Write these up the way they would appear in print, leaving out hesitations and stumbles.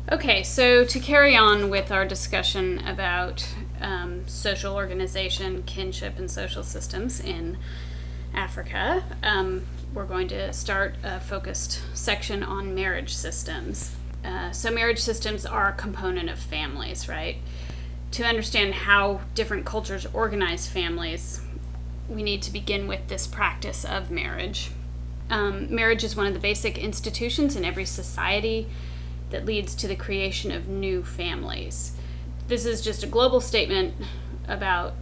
Okay, so to carry on with our discussion about social organization, kinship, and social systems in Africa, we're going to start a focused section on marriage systems. So marriage systems are a component of families, right? To understand how different cultures organize families, we need to begin with this practice of marriage. Marriage is one of the basic institutions in every society that leads to the creation of new families. This is just a global statement about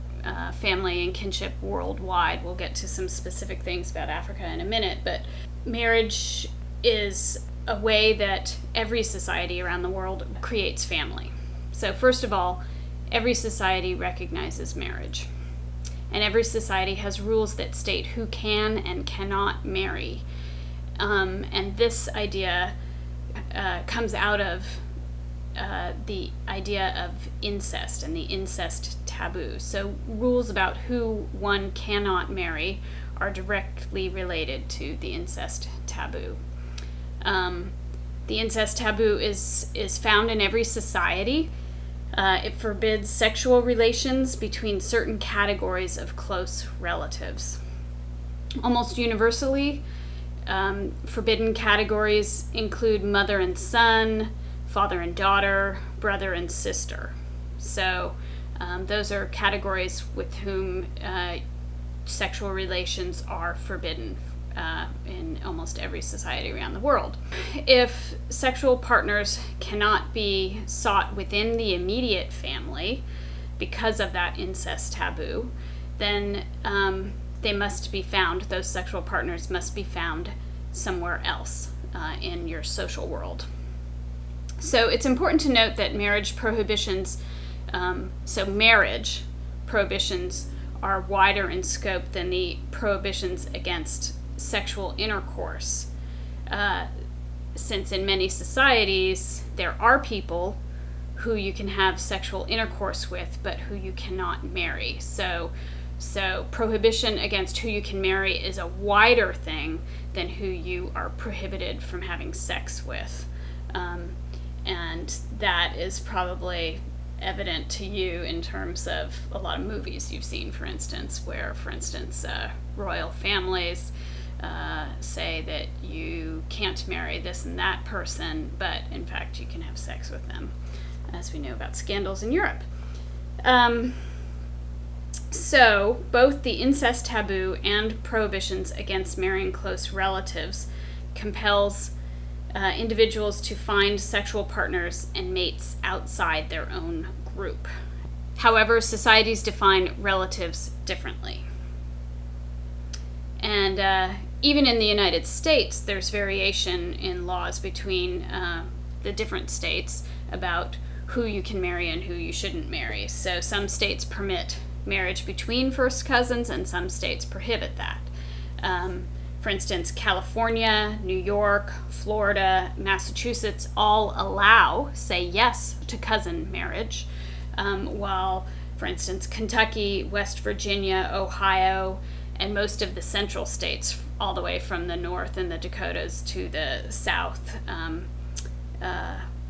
family and kinship worldwide. We'll get to some specific things about Africa in a minute, but marriage is a way that every society around the world creates family. So first of all, every society recognizes marriage. And every society has rules that state who can and cannot marry. And this idea comes out of the idea of incest and the incest taboo. So rules about who one cannot marry are directly related to the incest taboo. The incest taboo is found in every society. It forbids sexual relations between certain categories of close relatives. Almost universally, forbidden categories include mother and son, father and daughter, brother and sister. So those are categories with whom sexual relations are forbidden in almost every society around the world. If sexual partners cannot be sought within the immediate family because of that incest taboo, then they must be found, those sexual partners must be found somewhere else in your social world. So it's important to note that marriage prohibitions are wider in scope than the prohibitions against sexual intercourse, since in many societies there are people who you can have sexual intercourse with but who you cannot marry. So prohibition against who you can marry is a wider thing than who you are prohibited from having sex with. And that is probably evident to you in terms of a lot of movies you've seen, for instance, where, for instance, royal families say that you can't marry this and that person, but in fact you can have sex with them, as we know about scandals in Europe. So both the incest taboo and prohibitions against marrying close relatives compels individuals to find sexual partners and mates outside their own group. However, societies define relatives differently. And even in the United States, there's variation in laws between the different states about who you can marry and who you shouldn't marry. So some states permit marriage between first cousins and some states prohibit that. For instance, California, New York, Florida, Massachusetts all say yes to cousin marriage, while, for instance, Kentucky, West Virginia, Ohio, and most of the central states, all the way from the north in the Dakotas to the south,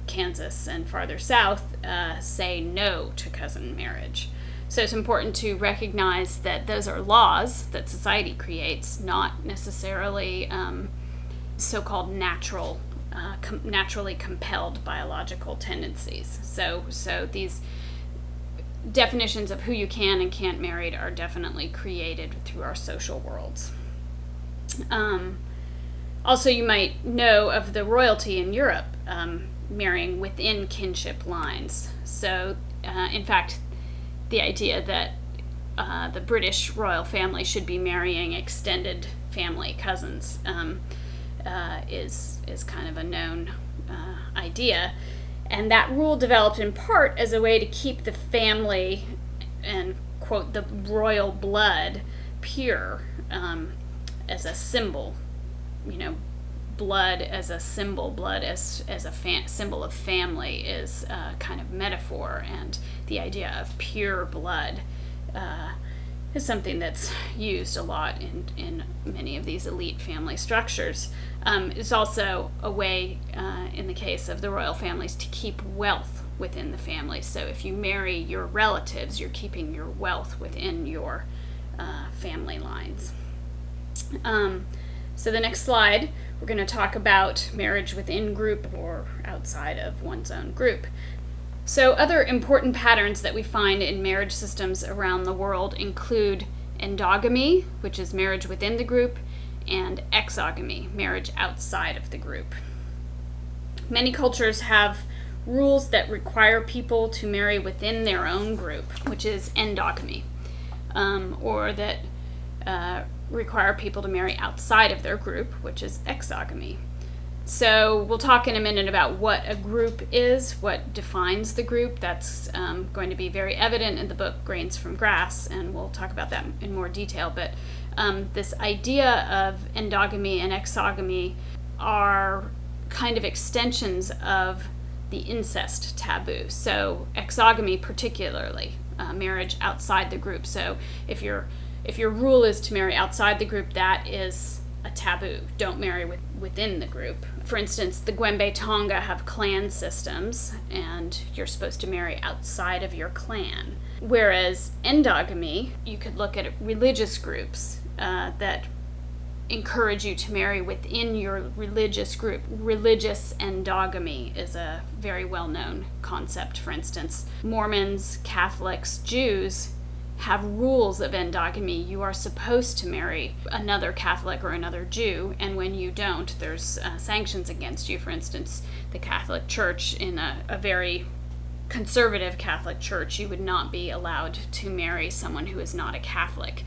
Kansas and farther south, say no to cousin marriage. So it's important to recognize that those are laws that society creates, not necessarily so-called naturally compelled biological tendencies. So these definitions of who you can and can't marry are definitely created through our social worlds. Also, you might know of the royalty in Europe marrying within kinship lines. So, in fact, the idea that the British royal family should be marrying extended family cousins is kind of a known idea. And that rule developed in part as a way to keep the family and, quote, the royal blood pure, as a symbol. Blood as a symbol, blood as a symbol of family is a kind of metaphor, and the idea of pure blood is something that's used a lot in many of these elite family structures. It's also a way, in the case of the royal families, to keep wealth within the family. So if you marry your relatives, you're keeping your wealth within your family lines. So the next slide, we're going to talk about marriage within group or outside of one's own group. So other important patterns that we find in marriage systems around the world include endogamy, which is marriage within the group, and exogamy, marriage outside of the group. Many cultures have rules that require people to marry within their own group, which is endogamy, or that require people to marry outside of their group, which is exogamy. So we'll talk in a minute about what a group is, what defines the group. That's going to be very evident in the book Grains from Grass, and we'll talk about that in more detail. But this idea of endogamy and exogamy are kind of extensions of the incest taboo. So exogamy particularly, marriage outside the group. So if your rule is to marry outside the group, that is a taboo. Don't marry within the group. For instance, the Gwembe Tonga have clan systems, and you're supposed to marry outside of your clan. Whereas endogamy, you could look at religious groups that encourage you to marry within your religious group. Religious endogamy is a very well-known concept. For instance, Mormons, Catholics, Jews have rules of endogamy. You are supposed to marry another Catholic or another Jew, and when you don't, there's sanctions against you. For instance, the Catholic Church, in a very conservative Catholic Church, you would not be allowed to marry someone who is not a Catholic.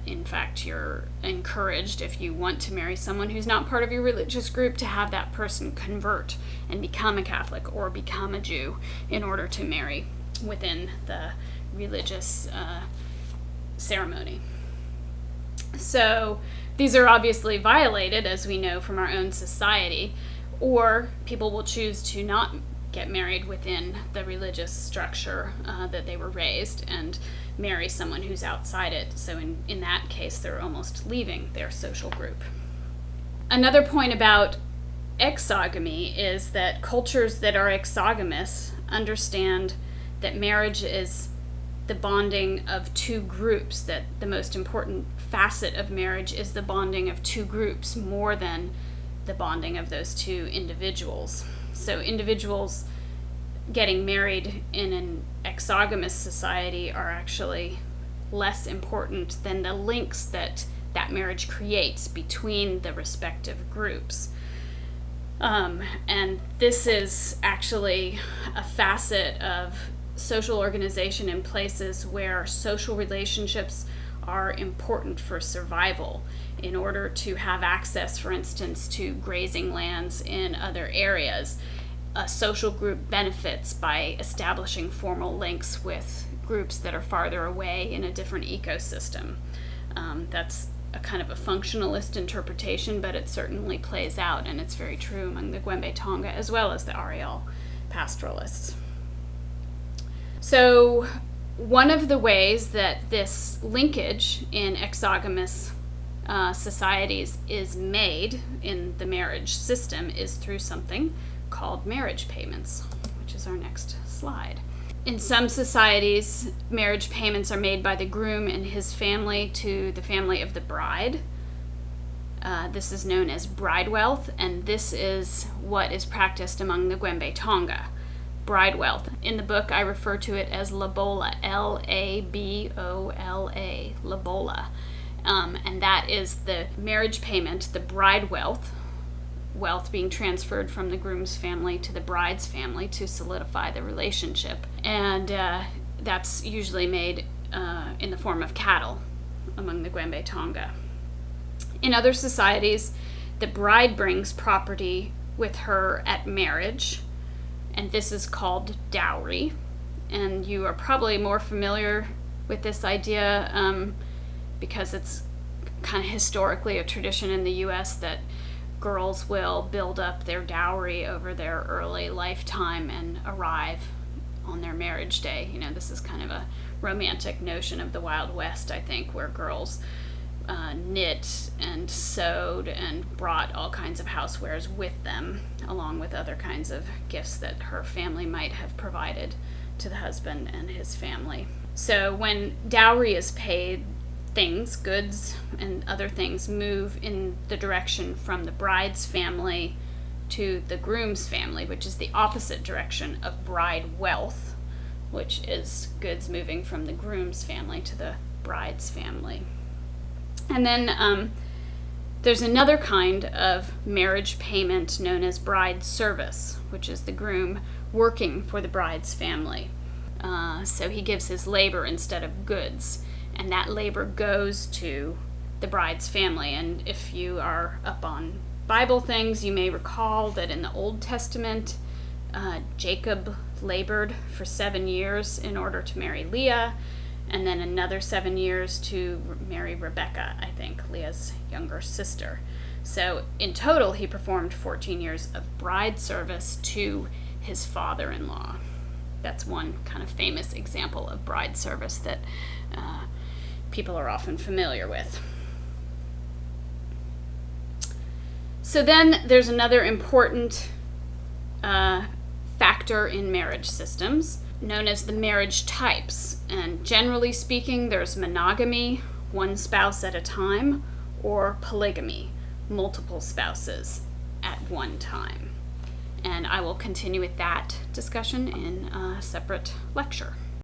In fact, you're encouraged, if you want to marry someone who's not part of your religious group, to have that person convert and become a Catholic or become a Jew in order to marry within the religious ceremony. So these are obviously violated, as we know from our own society, or people will choose to not get married within the religious structure that they were raised and marry someone who's outside it. So in that case, they're almost leaving their social group. Another point about exogamy is that cultures that are exogamous understand that marriage is the bonding of two groups, that the most important facet of marriage is the bonding of two groups more than the bonding of those two individuals. So individuals getting married in an exogamous society are actually less important than the links that marriage creates between the respective groups. And this is actually a facet of social organization in places where social relationships are important for survival. In order to have access, for instance, to grazing lands in other areas, a social group benefits by establishing formal links with groups that are farther away in a different ecosystem. That's a kind of a functionalist interpretation, but it certainly plays out, and it's very true among the Gwembe Tonga as well as the Ariel pastoralists. So one of the ways that this linkage in exogamous societies is made in the marriage system is through something called marriage payments, which is our next slide. In some societies, marriage payments are made by the groom and his family to the family of the bride. This is known as bride wealth, and this is what is practiced among the Gwembe Tonga. Bride wealth. In the book, I refer to it as labola, L-A-B-O-L-A, labola. And that is the marriage payment, the bride wealth being transferred from the groom's family to the bride's family to solidify the relationship. And that's usually made in the form of cattle among the Gwembe Tonga. In other societies, the bride brings property with her at marriage, and this is called dowry. And you are probably more familiar with this idea because it's kind of historically a tradition in the U.S. that girls will build up their dowry over their early lifetime and arrive on their marriage day. This is kind of a romantic notion of the Wild West, I think, where girls knit and sewed and brought all kinds of housewares with them, along with other kinds of gifts that her family might have provided to the husband and his family. So when dowry is paid, things, goods and other things, move in the direction from the bride's family to the groom's family, which is the opposite direction of bride wealth, which is goods moving from the groom's family to the bride's family. And then there's another kind of marriage payment known as bride service, which is the groom working for the bride's family. So he gives his labor instead of goods, and that labor goes to the bride's family. And if you are up on Bible things, you may recall that in the Old Testament, Jacob labored for 7 years in order to marry Leah, and then another 7 years to marry Rebecca, I think, Leah's younger sister. So in total, he performed 14 years of bride service to his father-in-law. That's one kind of famous example of bride service that people are often familiar with. So then there's another important factor in marriage systems known as the marriage types. And generally speaking, there's monogamy, one spouse at a time, or polygamy, multiple spouses at one time. And I will continue with that discussion in a separate lecture.